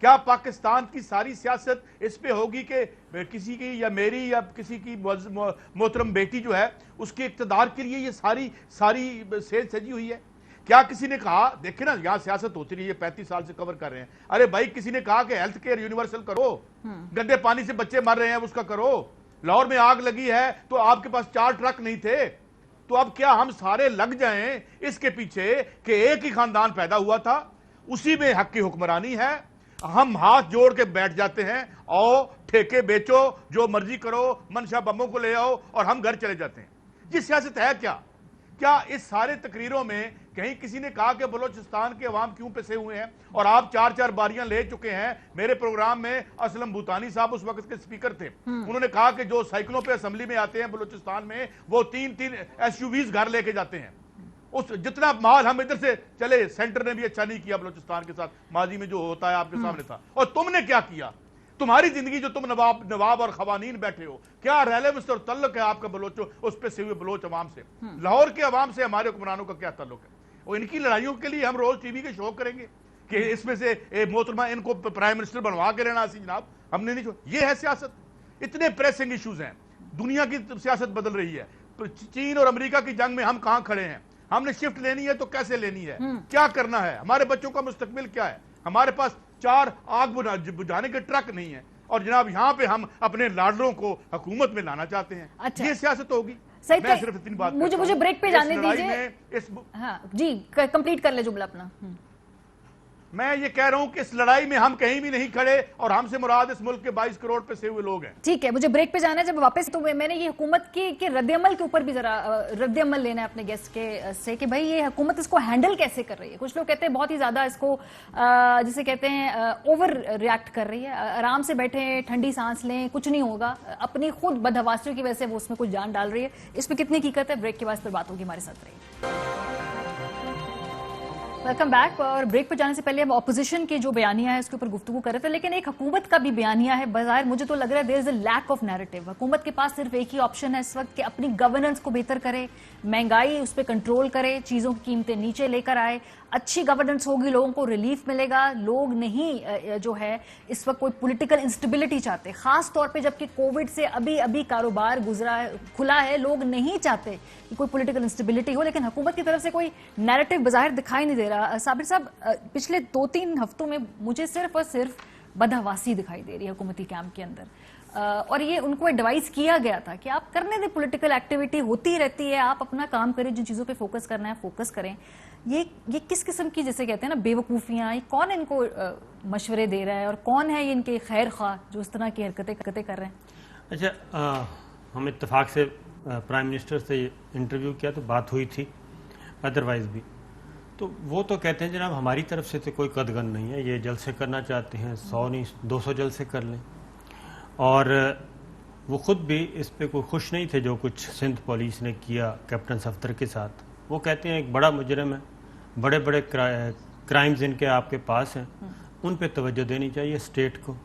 کیا پاکستان کی ساری سیاست اس پہ ہوگی کہ کسی کی یا میری یا کسی کی محترم بیٹی جو ہے اس کے اقتدار کے لیے یہ ساری سیل سجی ہوئی ہے؟ کیا کسی نے کہا، دیکھیں نا یہاں سیاست ہوتی رہی ہے، 35 سال سے کور کر رہے ہیں. ارے بھائی کسی نے کہا کہ ہیلتھ کیئر یونیورسل کرو، گندے پانی سے بچے مر رہے ہیں اس کا کرو. لاہور میں آگ لگی ہے تو آپ کے پاس 4 ٹرک نہیں تھے، تو اب کیا ہم سارے لگ جائیں اس کے پیچھے کہ ایک ہی خاندان پیدا ہوا تھا، اسی میں حق کی حکمرانی ہے؟ ہم ہاتھ جوڑ کے بیٹھ جاتے ہیں، آؤ ٹھیکے بیچو، جو مرضی کرو، منشا بموں کو لے آؤ اور ہم گھر چلے جاتے ہیں. یہ سیاست ہے کیا؟ کیا اس سارے تقریروں میں کہیں کسی نے کہا کہ بلوچستان کے عوام کیوں پسے ہوئے ہیں؟ اور آپ 4 باریاں لے چکے ہیں. میرے پروگرام میں اسلم بھوتانی صاحب اس وقت کے سپیکر تھے، انہوں نے کہا کہ جو سائیکلوں پہ اسمبلی میں آتے ہیں بلوچستان میں وہ 3 SUVs گھر لے کے جاتے ہیں. جتنا مال ہم ادھر سے چلے، سینٹر نے بھی اچھا نہیں کیا بلوچستان کے ساتھ، ماضی میں جو ہوتا ہے آپ کے سامنے تھا. اور تم نے کیا کیا؟ تمہاری زندگی جو تم نواب اور خوانین بیٹھے ہو، کیا ریلیونس اور تعلق ہے آپ کا اس پہ سے ہوئے بلوچ عوام سے؟ لاہور کے عوام سے ہمارے حکمرانوں کا کیا تعلق ہے؟ اور ان کی لڑائیوں کے لیے ہم روز ٹی وی کے شو کریں گے کہ اس میں سے محترمہ ان کو پرائم منسٹر بنوا کے لینا سی جناب؟ ہم نے نہیں. یہ ہے سیاست. اتنے پریسنگ ایشوز ہیں، دنیا کی سیاست بدل رہی ہے. چین اور امریکہ کی جنگ میں ہم کہاں کھڑے ہیں؟ ہم نے شفٹ لینی ہے تو کیسے لینی ہے؟ کیا کرنا ہے؟ ہمارے بچوں کا مستقبل کیا ہے؟ ہمارے پاس 4 آگ بجھانے کے ٹرک نہیں ہیں اور جناب یہاں پہ ہم اپنے لاڈلوں کو حکومت میں لانا چاہتے ہیں. یہ سیاست ہوگی؟ میں صرف اتنی بات مجھے بریک پہ جانے دیجیے. ہاں جی کمپلیٹ کر لے جملہ اپنا. میں یہ کہہ رہا ہوں کہ اس لڑائی میں ہم کہیں بھی نہیں کھڑے اور ہم سے مراد اس ملک کے 22 کروڑ پہ سے ہوئے لوگ ہیں. ٹھیک ہے، مجھے بریک پہ جانا ہے. جب واپس تو میں نے یہ حکومت کے رد عمل کے اوپر بھی ذرا رد عمل لینا ہے اپنے گیسٹ کے سے کہ بھائی یہ حکومت اس کو ہینڈل کیسے کر رہی ہے. کچھ لوگ کہتے ہیں بہت ہی زیادہ اس کو جسے کہتے ہیں اوور ریئیکٹ کر رہی ہے. آرام سے بیٹھے، ٹھنڈی سانس لیں، کچھ نہیں ہوگا. اپنی خود بدحواسیوں کی وجہ سے وہ اس میں کچھ جان ڈال رہی ہے. اس پہ کتنی حقیقت ہے؟ بریک کے بعد پھر بات ہوگی. ہمارے ساتھ رہیے. Welcome back. और ब्रेक पर जाने से पहले हम ऑपोजिशन के जो बयानिया है उसके ऊपर गुफ्तगू कर रहे थे, लेकिन एक हुकूमत का भी बयानिया है। बज़ाहिर मुझे तो लग रहा है there is a lack of narrative. हुकूमत के पास सिर्फ एक ही ऑप्शन है इस वक्त कि अपनी गवर्नेंस को बेहतर करे, महंगाई उस पर कंट्रोल करे, चीज़ों की कीमतें नीचे लेकर आए। अच्छी गवर्नेंस होगी, लोगों को रिलीफ मिलेगा। लोग नहीं जो है इस वक्त कोई पॉलिटिकल इंस्टेबिलिटी चाहते, खास तौर पे जबकि कोविड से अभी अभी कारोबार खुला है। लोग नहीं चाहते कि कोई पॉलिटिकल इंस्टेबिलिटी हो, लेकिन हुकूमत की तरफ से कोई नैरेटिव बज़ाहिर दिखाई नहीं दे रहा। साबिर साहब, पिछले 2-3 हफ्तों में मुझे सिर्फ और सिर्फ बदहवासी दिखाई दे रही है हुकूमती कैंप के अंदर, और ये उनको एडवाइस किया गया था कि आप करने दें, पॉलिटिकल एक्टिविटी होती रहती है, आप अपना काम करें, जिन चीज़ों पे फोकस करना है फोकस करें। ये किस किस्म की, जैसे कहते हैं ना, बेवकूफ़ियाँ, ये कौन इनको मशवरे दे रहा है और कौन है ये इनके खैर ख्वाह जो इस तरह की हरकतें कर रहे हैं? अच्छा, हम इत्तेफाक से प्राइम मिनिस्टर से इंटरव्यू किया तो बात हुई थी, अदरवाइज़ भी तो वो तो कहते हैं जनाब हमारी तरफ से तो कोई कदगन नहीं है, ये जलसे करना चाहते हैं 100 नहीं 200 जलसे कर लें। और वो ख़ुद भी इस पे कोई खुश नहीं थे जो कुछ सिंध पुलिस ने किया कैप्टन सफ्दर के साथ। वो कहते हैं एक बड़ा मुजरम है, बड़े बड़े क्राइम्स इनके आपके पास हैं, उन पे तवज्जो देनी चाहिए स्टेट को,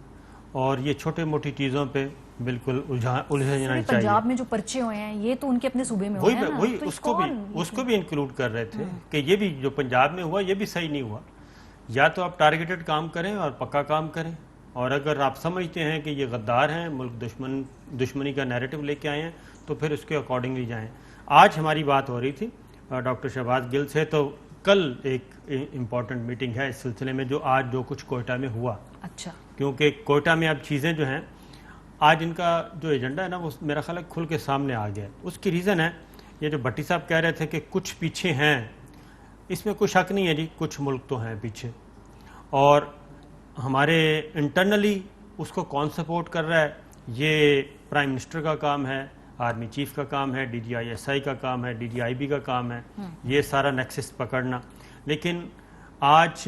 और ये छोटे मोटी चीज़ों पे बिल्कुल उलझना चाहिए। पंजाब में जो पर्चे हुए हैं ये तो उनके अपने सूबे में हुए हैं ना, वही तो उसको भी इंक्लूड कर रहे थे कि ये भी जो पंजाब में हुआ ये भी सही नहीं हुआ। या तो आप टारगेटेड काम करें और पक्का काम करें, और अगर आप समझते हैं कि ये गद्दार हैं, मुल्क दुश्मनी का नैरेटिव लेके आए हैं, तो फिर उसके अकॉर्डिंगली जाएं। आज हमारी बात हो रही थी डॉक्टर शहबाज गिल से, तो कल एक इम्पॉर्टेंट मीटिंग है इस सिलसिले में जो कुछ कोयटा में हुआ। अच्छा, क्योंकि कोयटा में अब चीज़ें जो हैं, आज इनका जो एजेंडा है ना वो मेरा ख्याल है खुल के सामने आ गया है। उसकी रीज़न है ये जो भट्टी साहब कह रहे थे कि कुछ पीछे हैं, इसमें कोई शक नहीं है जी, कुछ मुल्क तो हैं पीछे, और हमारे इंटरनली उसको कौन सपोर्ट कर रहा है, ये प्राइम मिनिस्टर का काम है, आर्मी चीफ का काम है, DGI-SI का काम है, DGIB का काम है, ये सारा नेक्सस पकड़ना। लेकिन आज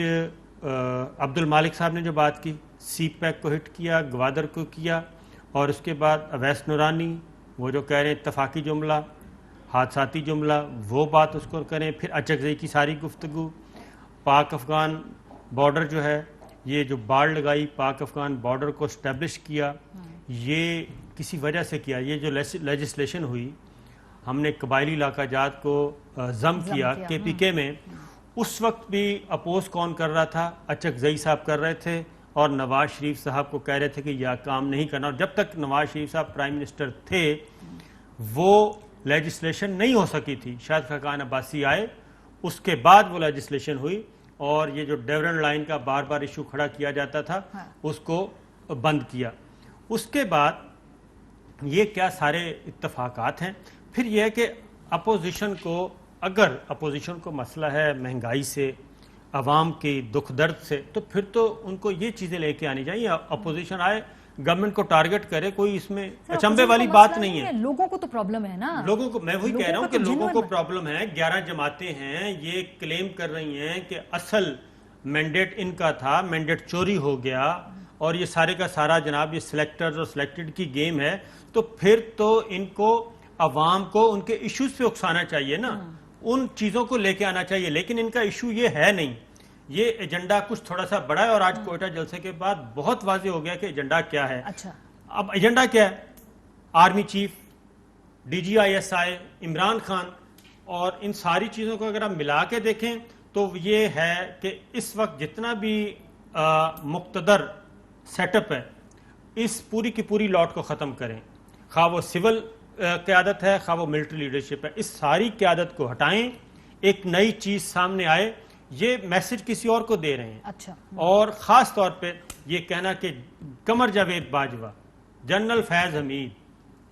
अब्दुल मालिक साहब ने जो बात की, CPEC को हिट किया, गवादर को किया, और उसके बाद अवैस नूरानी वो जो कह रहे हैं इत्तफाकी जुमला, हादसाती जुमला, वो बात उसको करें। फिर अचकज़ई की सारी गुफ्तगू, पाक अफ़गान बॉर्डर जो है, ये जो बाड़ लगाई, पाक अफ़गान बॉर्डर को इस्टेब्लिश किया, ये किसी वजह से किया। ये जो लेजिस्लेशन हुई, हमने कबायली इलाका जात को ज़म किया KPK में, उस वक्त भी अपोज कौन कर रहा था? अचकज़ई साहब कर रहे थे, और नवाज शरीफ साहब को कह रहे थे कि यह काम नहीं करना। और जब तक नवाज शरीफ साहब प्राइम मिनिस्टर थे वो लेजिस्लेशन नहीं हो सकी थी। शाहिद खाकान अब्बासी आए, उसके बाद वो लेजिस्लेशन हुई, और ये जो डेवरन लाइन का बार बार इशू खड़ा किया जाता था, उसको बंद किया। उसके बाद ये क्या सारे इत्तफाकात हैं। फिर यह है कि अपोजिशन को, अगर अपोजिशन को मसला है महंगाई से, अवाम की दुख दर्द से, तो फिर तो उनको ये चीज़ें लेके आनी चाहिए। अपोजिशन आए, गवर्नमेंट को टारगेट करे, कोई इसमें अचंभे वाली बात नहीं है। लोगों को तो प्रॉब्लम है ना, लोगों को, मैं वही कह रहा हूँ कि लोगों को प्रॉब्लम है। 11 जमातें हैं, ये क्लेम कर रही हैं कि असल मैंडेट इनका था, मैंडेट चोरी हो गया, और ये सारे का सारा जनाब ये सिलेक्टर्स और सिलेक्टेड की गेम है। तो फिर तो इनको अवाम को उनके इश्यूज पे उकसाना चाहिए ना, उन चीज़ों को लेके आना चाहिए। लेकिन इनका इशू ये है नहीं, ये एजेंडा कुछ थोड़ा सा बड़ा है, और आज कोयटा जलसे के बाद बहुत वाज़ेह हो गया कि एजेंडा क्या है। अच्छा, अब एजेंडा क्या है? Army chief, DGI-SI, Imran Khan, और इन सारी चीज़ों को अगर आप मिला के देखें तो ये है कि इस वक्त जितना भी मुक्तदर सेटअप है, इस पूरी की पूरी लॉट को ख़त्म करें। खा वो सिविल क़यादत है, खा वो मिलिट्री लीडरशिप है, इस सारी क़यादत को हटाएं, एक नई चीज़ सामने आए। ये मैसेज किसी और को दे रहे हैं। अच्छा, और ख़ास तौर पे ये कहना कि कमर जावेद बाजवा, जनरल फैज़ हमीद,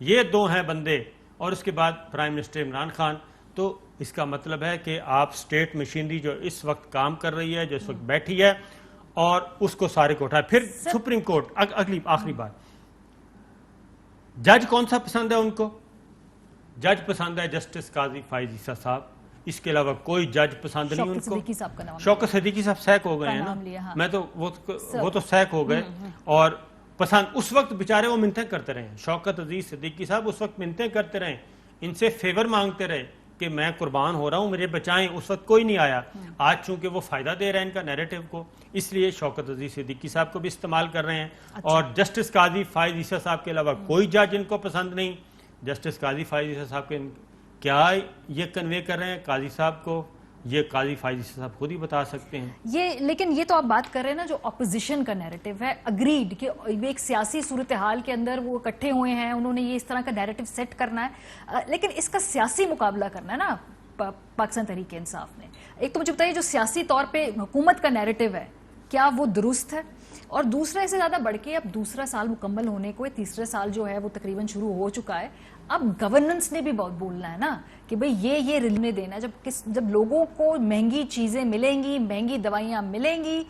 ये दो हैं बंदे, और उसके बाद प्राइम मिनिस्टर इमरान खान, तो इसका मतलब है कि आप स्टेट मशीनरी जो इस वक्त काम कर रही है, जो इस वक्त बैठी है, और उसको सारे को उठाए। फिर सुप्रीम कोर्ट, अगली आखिरी बात, जज कौन सा पसंद है उनको? जज पसंद है जस्टिस काजी फाइज ईसा साहब, इसके अलावा कोई जज पसंद नहीं उनको। शौकत सिद्दीकी साहब सैक हो गए हैं ना, हाँ। मैं तो वो तो सैक हो गए, और पसंद उस वक्त बेचारे वो मिन्नतें करते रहे। शौकत अजीज सिद्दीकी साहब उस वक्त मिन्नतें करते रहे, इनसे फेवर मांगते रहे کہ میں قربان ہو رہا ہوں مجھے بچائیں, اس وقت کوئی نہیں آیا. آج چونکہ وہ فائدہ دے رہے ہیں ان کا نیریٹو کو, اس لیے شوکت عزیز صدیقی صاحب کو بھی استعمال کر رہے ہیں. اور جسٹس قاضی فائز عیسیٰ صاحب کے علاوہ کوئی جج ان کو پسند نہیں. جسٹس قاضی فائز عیسیٰ صاحب کے کیا یہ کنوے کر رہے ہیں قاضی صاحب کو, یہ قاضی فائز عیسیٰ صاحب خود ہی بتا سکتے ہیں. لیکن یہ تو آپ بات کر رہے ہیں نا جو اپوزیشن کا نیریٹو ہے, اگریڈ کہ ایک سیاسی صورتحال کے اندر وہ اکٹھے ہوئے ہیں, انہوں نے یہ اس طرح کا نیریٹو سیٹ کرنا ہے, لیکن اس کا سیاسی مقابلہ کرنا ہے نا پاکستان تحریک انصاف نے. ایک تو مجھے بتائیے جو سیاسی طور پہ حکومت کا نیریٹو ہے کیا وہ درست ہے, اور دوسرا اس سے زیادہ بڑھ کے اب دوسرا سال مکمل ہونے کو, تیسرا سال جو ہے وہ تقریباً شروع ہو چکا ہے, اب گورننس نے بھی بہت بولنا ہے نا کہ بھئی یہ ریلینے دینا ہے. جب لوگوں کو مہنگی چیزیں ملیں گی, مہنگی دوائیاں ملیں گی,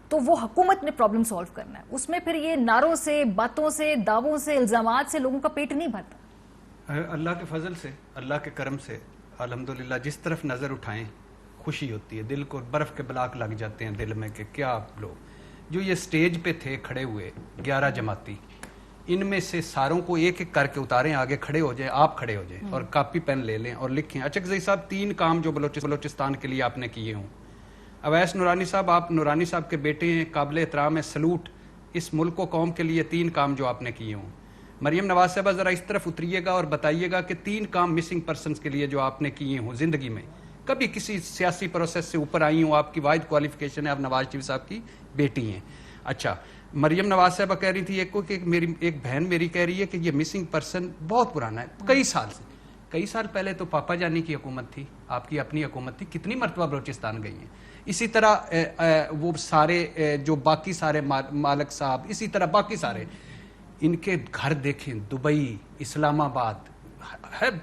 تو وہ حکومت نے پرابلم سالو کرنا ہے. اس میں پھر یہ نعروں سے, باتوں سے, دعووں سے, الزامات سے لوگوں کا پیٹ نہیں بھرتا. اللہ کے فضل سے, اللہ کے کرم سے الحمدللہ جس طرف نظر اٹھائیں خوشی ہوتی ہے, دل کو برف کے بلاک لگ جاتے ہیں دل میں کہ کیا لوگ جو یہ سٹیج پہ تھے کھڑے ہوئے 11 جماعتی, ان میں سے ساروں کو ایک ایک کر کے اتاریں, آگے کھڑے ہو جائیں, آپ کھڑے ہو جائیں اور کاپی پین لے لیں اور لکھیں. اچکزئی صاحب 3 کام جو بلوچستان کے لیے آپ نے کیے ہوں. اویس نورانی صاحب, آپ نورانی صاحب کے بیٹے ہیں, قابل احترام ہے, سلوٹ. اس ملک و قوم کے لیے 3 کام جو آپ نے کیے ہوں. مریم نواز صاحبہ ذرا اس طرف اتریے گا اور بتائیے گا کہ 3 کام مسنگ پرسنز کے لیے جو آپ نے کیے ہوں زندگی میں, کبھی کسی سیاسی پروسیس سے اوپر آئی ہوں, آپ کی واحد کوالیفیکیشن ہے آپ نواز شریف صاحب کی بیٹی ہیں. اچھا, مریم نواز صاحبہ کہہ رہی تھی کہ میری ایک بہن میری کہہ رہی ہے کہ یہ مسنگ پرسن بہت پرانا ہے, کئی سال پہلے تو پاپا جانی کی حکومت تھی, آپ کی اپنی حکومت تھی, کتنی مرتبہ بلوچستان گئی ہیں. اسی طرح وہ سارے جو باقی سارے مالک صاحب, اسی طرح باقی سارے, ان کے گھر دیکھیں, دبئی, اسلام آباد,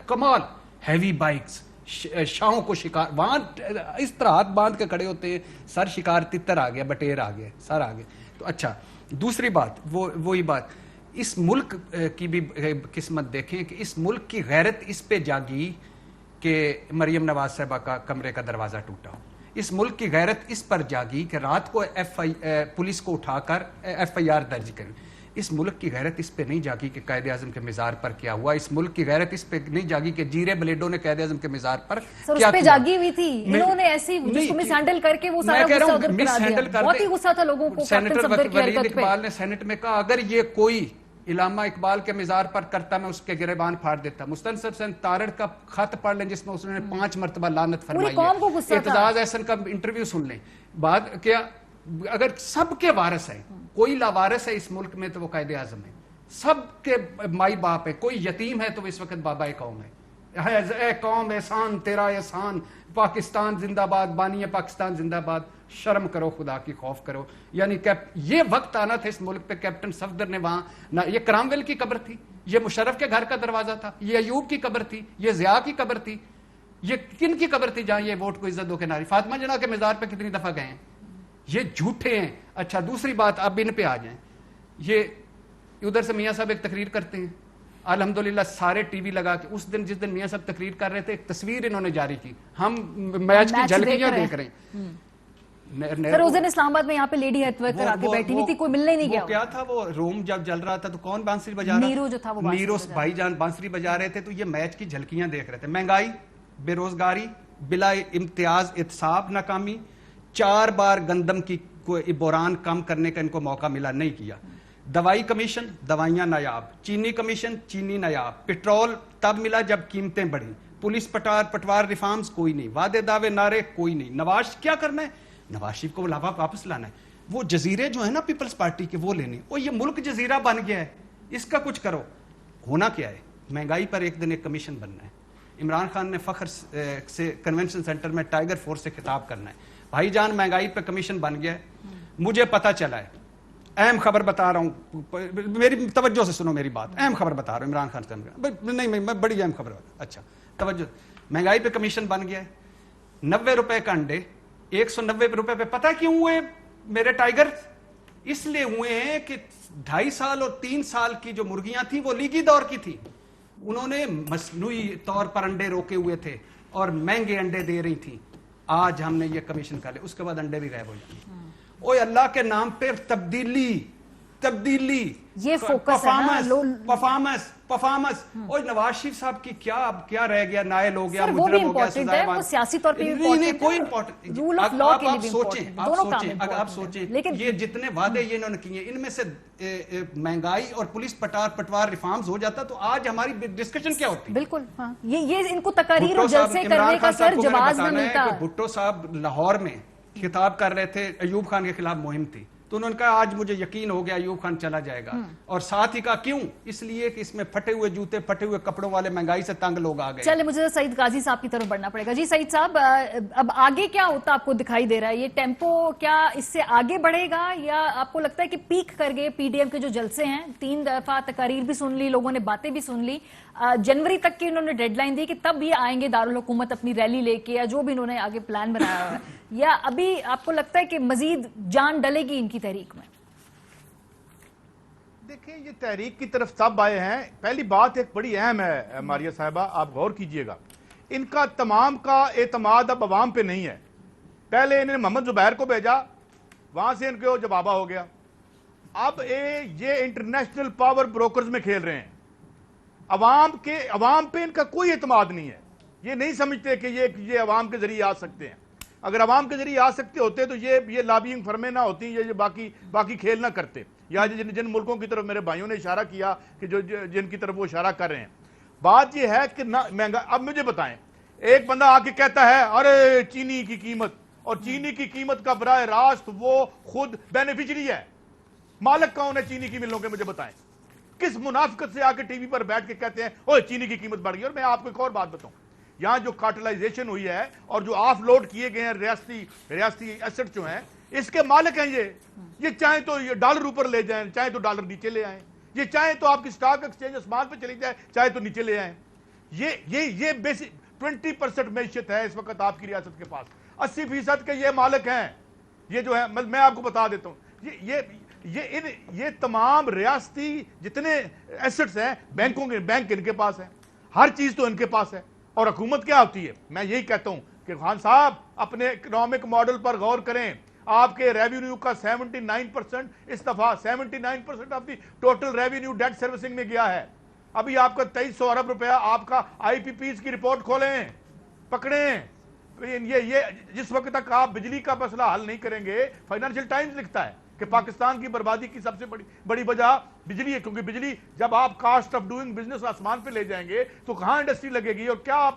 کمال, ہیوی بائکس, شاہوں کو شکار, وہاں اس طرح ہاتھ باندھ کے کھڑے ہوتے ہیں, سر شکار تتر آ گیا, بٹیر آ گیا, سر آ گیا. تو اچھا, دوسری بات وہی بات, اس ملک کی بھی قسمت دیکھیں کہ اس ملک کی غیرت اس پہ جاگی کہ مریم نواز صاحبہ کا کمرے کا دروازہ ٹوٹا. اس ملک کی غیرت اس پر جاگی کہ رات کو پولیس کو اٹھا کر FIR درج کریں. اس ملک کی غیرت اس پہ نہیں جاگی کہ قائد اعظم کے مزار پر کیا ہوا. اس ملک کی غیرت اس پہ نہیں جاگی کہ جیرے بلیڈو نے قائد اعظم کے مزار پر کیا کیا. جاگی ہوئی تھی, انہوں نے ایسی جس کو مس ہینڈل کر کے وہ سارا غصہ ادھر کرا دیا. بہت ہی غصہ تھا لوگوں کو کیپٹن صفدر کی حرکت پہ. اقبال نے سینٹ میں کہا اگر یہ کوئی علامہ اقبال کے مزار پر کرتا میں اس کے گریبان پھاڑ دیتا. مستنصر حسین تارڑ کا خط پڑھ لیں جس میں اس نے 5 مرتبہ لعنت فرمائی ہے. اعتزاز احسن کا انٹرویو سن لیں. بات کیا, اگر سب کے وارث ہیں, کوئی لاوارث ہے اس ملک میں تو وہ قائد اعظم ہے, سب کے مائی باپ ہے, کوئی یتیم ہے تو اس وقت بابا قوم ہے. اے قوم احسان تیرا احسان, پاکستان زندہ باد, بانی پاکستان زندہ باد. شرم کرو, خدا کی خوف کرو. یعنی یہ وقت آنا تھا اس ملک پہ. کیپٹن صفدر نے وہاں, یہ کرامویل کی قبر تھی, یہ مشرف کے گھر کا دروازہ تھا, یہ ایوب کی قبر تھی, یہ ضیاء کی قبر تھی, یہ کن کی قبر تھی جہاں یہ ووٹ کو عزت دو کے ناری. فاطمہ جناح کے مزار پہ کتنی دفعہ گئے ہیں, یہ جھوٹے ہیں. اچھا, دوسری بات, اب ان پہ آ جائیں. یہ ادھر سے میاں صاحب ایک تقریر کرتے ہیں, الحمدللہ سارے ٹی وی لگا کے, اس دن جس دن میاں صاحب تقریر کر رہے تھے ایک تصویر انہوں نے جاری کی, ہم میچ کی جھلکیاں دیکھ رہے ہیں. سر اس دن اسلام آباد میں یہاں پہ لیڈی ہیلتھ ورکر آ کے بیٹھی ہوئی تھی, کوئی ملنے نہیں گیا. وہ کیا تھا, وہ روم جب جل رہا تھا تو کون بانسری بجا رہا, نیرو جو تھا, وہ نیرو بھائی جان بانسری بجا رہے تھے. تو یہ میچ کی جھلکیاں دیکھ رہے تھے. مہنگائی, بے روزگاری, بلا امتیاز احتساب ناکامی, 4 بار گندم کی بحران کم کرنے کا ان کو موقع ملا, نہیں کیا. دوائی کمیشن, دوائیاں نایاب. چینی کمیشن, چینی نایاب. پٹرول تب ملا جب قیمتیں بڑھی. پولیس پٹوار ریفارمز کوئی نہیں. وعدے دعوے نعرے کوئی نہیں. نواز کیا کرنا ہے, نواز شریف کو واپس لانا ہے. وہ جزیرے جو ہیں نا پیپلز پارٹی کے, وہ لینے. وہ یہ ملک جزیرہ بن گیا ہے, اس کا کچھ کرو. ہونا کیا ہے, مہنگائی پر ایک دن ایک کمیشن بننا ہے. عمران خان نے فخر سے کنونشن سینٹر میں ٹائیگر فورس سے خطاب کرنا ہے, بھائی جان مہنگائی پہ کمیشن بن گیا ہے. مجھے پتا چلا ہے, اہم خبر بتا رہا ہوں, میری توجہ سے سنو میری بات, اہم خبر بتا رہا ہوں. عمران خان سے نہیں, میں بڑی اہم خبر. اچھا توجہ, مہنگائی پہ کمیشن بن گیا ہے. 90 روپے کا انڈے 190 روپے پہ. پتہ کیوں ہوئے میرے ٹائیگر؟ اس لیے ہوئے ہیں کہ 2.5 سال اور 3 سال کی جو مرغیاں تھیں وہ لیگی دور کی تھی. انہوں نے مصنوعی طور پر انڈے روکے ہوئے تھے اور مہنگے انڈے دے رہی تھیں. آج ہم نے یہ کمیشن کر لیا, اس کے بعد انڈے بھی غائب ہو جائیں. اوے اللہ کے نام پہ تبدیلی, یہ فوکس ہے نا, پرفارمنس. اور نواز شریف صاحب کی کیا رہ گیا, نائل ہو گیا, وہ بھی مجرم ہو گیا, امپورٹنٹ ہے, وہ سیاسی طور پہ بھی نہیں کوئی امپورٹنٹ. رول آف لا کے لیے بھی آپ سوچیں یہ جتنے وعدے یہ انہوں نے کیے, ان میں سے مہنگائی اور پولیس پٹوار ریفارمز ہو جاتا تو آج ہماری ڈسکشن کیا ہوتی. بالکل, ہاں, یہ ان کو تقاریر اور جلسے کرنے کا سر جواز نہ ملتا. بھٹو صاحب لاہور میں خطاب کر رہے تھے, ایوب خان کے خلاف مہم تھی, تو انہوں نے کہا آج مجھے یقین ہو گیا ایوب خان چلا جائے گا, اور ساتھ ہی کہا کیوں, اس لیے کہ اس میں پھٹے ہوئے جوتے, پھٹے ہوئے کپڑوں والے, مہنگائی سے تنگ لوگ آ گئے. چلے مجھے سعید غازی صاحب کی طرف بڑھنا پڑے گا. جی سعید صاحب, اب آگے کیا ہوتا آپ کو دکھائی دے رہا ہے, یہ ٹیمپو کیا اس سے آگے بڑھے گا, یا آپ کو لگتا ہے کہ پیک کر گئے پی ڈی ایم کے جو جلسے ہیں, 3 دفعہ تقاریر بھی سن لی, لوگوں نے باتیں بھی سن لی, جنوری تک کی انہوں نے ڈیڈ لائن دی کہ تب یہ آئیں گے دارالحکومت اپنی ریلی لے کے, یا جو بھی انہوں نے آگے پلان بنایا ہوا ہے, یا ابھی آپ کو لگتا ہے کہ مزید جان ڈلے گی ان کی تحریک میں؟ دیکھیں یہ تحریک کی طرف سب آئے ہیں. پہلی بات ایک بڑی اہم ہے ماریہ صاحبہ, آپ غور کیجئے گا, ان کا تمام کا اعتماد اب عوام پہ نہیں ہے. پہلے انہوں نے محمد زبیر کو بھیجا, وہاں سے ان کو جوابہ ہو گیا. اب یہ انٹرنیشنل پاور بروکرز میں کھیل رہے ہیں. عوام پہ ان کا کوئی اعتماد نہیں ہے. یہ نہیں سمجھتے کہ یہ عوام کے ذریعے آ سکتے ہیں. اگر عوام کے ذریعے آ سکتے ہوتے تو یہ لابینگ فرمیں نہ ہوتی, یہ باقی کھیل نہ کرتے. یا جن ملکوں کی طرف میرے بھائیوں نے اشارہ کیا کہ جن کی طرف وہ اشارہ کر رہے ہیں, بات یہ ہے کہ مہنگا. اب مجھے بتائیں, ایک بندہ آ کے کہتا ہے ارے چینی کی قیمت, اور چینی کی قیمت کا براہ راست وہ خود بینیفیشری ہے. مالک کون ہے چینی کی ملوں کے, مجھے بتائیں. کس منافقت سے آ کے ٹی وی پر بیٹھ کے کہتے ہیں اوہ چینی کی قیمت بڑھ گئی. اور میں آپ کو ایک اور بات بتاؤں, یہاں جو کارٹلائزیشن ہوئی ہے اور جو آف لوڈ کیے گئے ہیں ریاستی ایسٹ جو ہیں, اس کے مالک ہیں یہ چاہیں تو یہ ڈالر اوپر لے جائیں, چاہیں تو ڈالر نیچے لے آئیں, یہ چاہیں تو آپ کی سٹاک ایکسچینج اسمان پہ چلی جائے, چاہے تو نیچے لے آئیں. یہ بیسک 20% معیشت ہے اس وقت آپ کی ریاست کے پاس. 80% کے یہ مالک ہیں, یہ جو ہے میں آپ کو بتا دیتا ہوں, یہ تمام ریاستی جتنے ایسٹس ہیں, بینک ان کے پاس ہیں, ہر چیز تو ان کے پاس ہے. اور حکومت کیا ہوتی ہے؟ میں یہی کہتا ہوں کہ خان صاحب اپنے اکنامک ماڈل پر غور کریں. آپ کے ریونیو کا 79% اس دفعہ 79% of the total revenue date servicing میں گیا ہے. ابھی آپ کا 2300 ارب روپیہ آپ کا آئی پی پیز کی رپورٹ کھولیں, پکڑیں. یہ جس وقت تک آپ بجلی کا مسئلہ حل نہیں کریں گے, فائنینشیل ٹائمز لکھتا ہے کہ پاکستان کی بربادی کی سب سے بڑی وجہ بجلی ہے, کیونکہ بجلی جب آپ کاسٹ آف ڈوئنگ بزنس آسمان پہ لے جائیں گے تو کہاں انڈسٹری لگے گی اور کیا آپ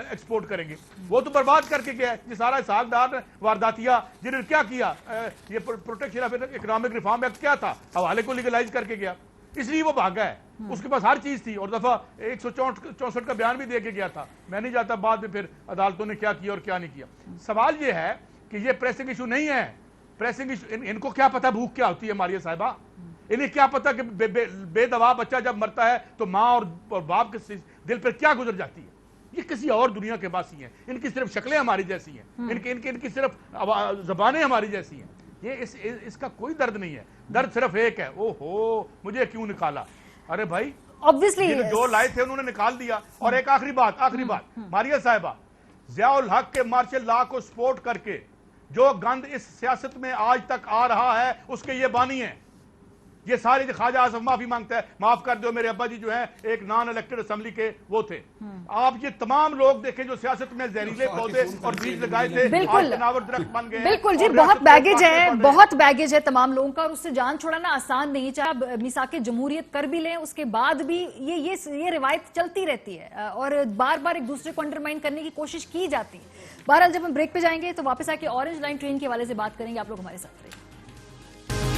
ایکسپورٹ کریں گے؟ وہ تو برباد کر کے گیا ہے. یہ سارا اسحاق وارداتیہ جنہوں نے کیا ککیا, یہ protection of economic reform act کیا تھا, حوالے کو لیگلائز کر کے گیا, اس لیے وہ بھاگا ہے. اس کے پاس ہر چیز تھی, اور دفعہ 164 کا بیان بھی دے کے گیا تھا. میں نہیں جاتا بعد میں پھر عدالتوں نے کیا کیا اور کیا نہیں کیا. سوال یہ ہے کہ یہ پریسنگ ایشو نہیں ہے. پریسنگ ان کو کیا پتا بھوک کیا ہوتی ہے ماریہ صاحبہ, انہیں کیا پتا کہ بے دوا بچہ جب مرتا ہے تو ماں اور باپ کے دل پر کیا گزر جاتی ہے. یہ کسی اور دنیا کے باسی ہیں, ان کی صرف شکلیں ہماری جیسی ہیں, ان کی صرف زبانیں ہماری جیسی ہیں. یہ اس کا کوئی درد نہیں ہے. درد صرف ایک ہے, او ہو مجھے کیوں نکالا. ارے بھائی جو لائے تھے انہوں نے نکال دیا. اور ایک آخری بات ماریہ صاحبہ, ضیاء الحق کے مارشل لا کو سپورٹ کر کے جو گند اس سیاست میں آج تک آ رہا ہے اس کے یہ بانی ہیں. یہ سارے خواجہ آصف معافی مانگتا ہے, معاف کر دو میرے ابا جی جو ہیں ایک نان الیکٹڈ اسمبلی کے وہ تھے. آپ یہ تمام لوگ دیکھیں جو سیاست میں زہریلے پودے اور بیج لگائے تھے, آج تناور درخت بن گئے. بالکل جی, بہت بیگیج ہے تمام لوگوں کا, اور اس سے جان چھوڑانا آسان نہیں. چاہے آپ میثاق جمہوریت کر بھی لیں, اس کے بعد بھی یہ روایت چلتی رہتی ہے اور بار بار ایک دوسرے کو انڈرمائن کرنے کی کوشش کی جاتی ہے. بہرحال جب ہم بریک پہ جائیں گے تو واپس آ کے اورنج لائن ٹرین کے حوالے سے بات کریں گے. آپ لوگ ہمارے ساتھ رہیں.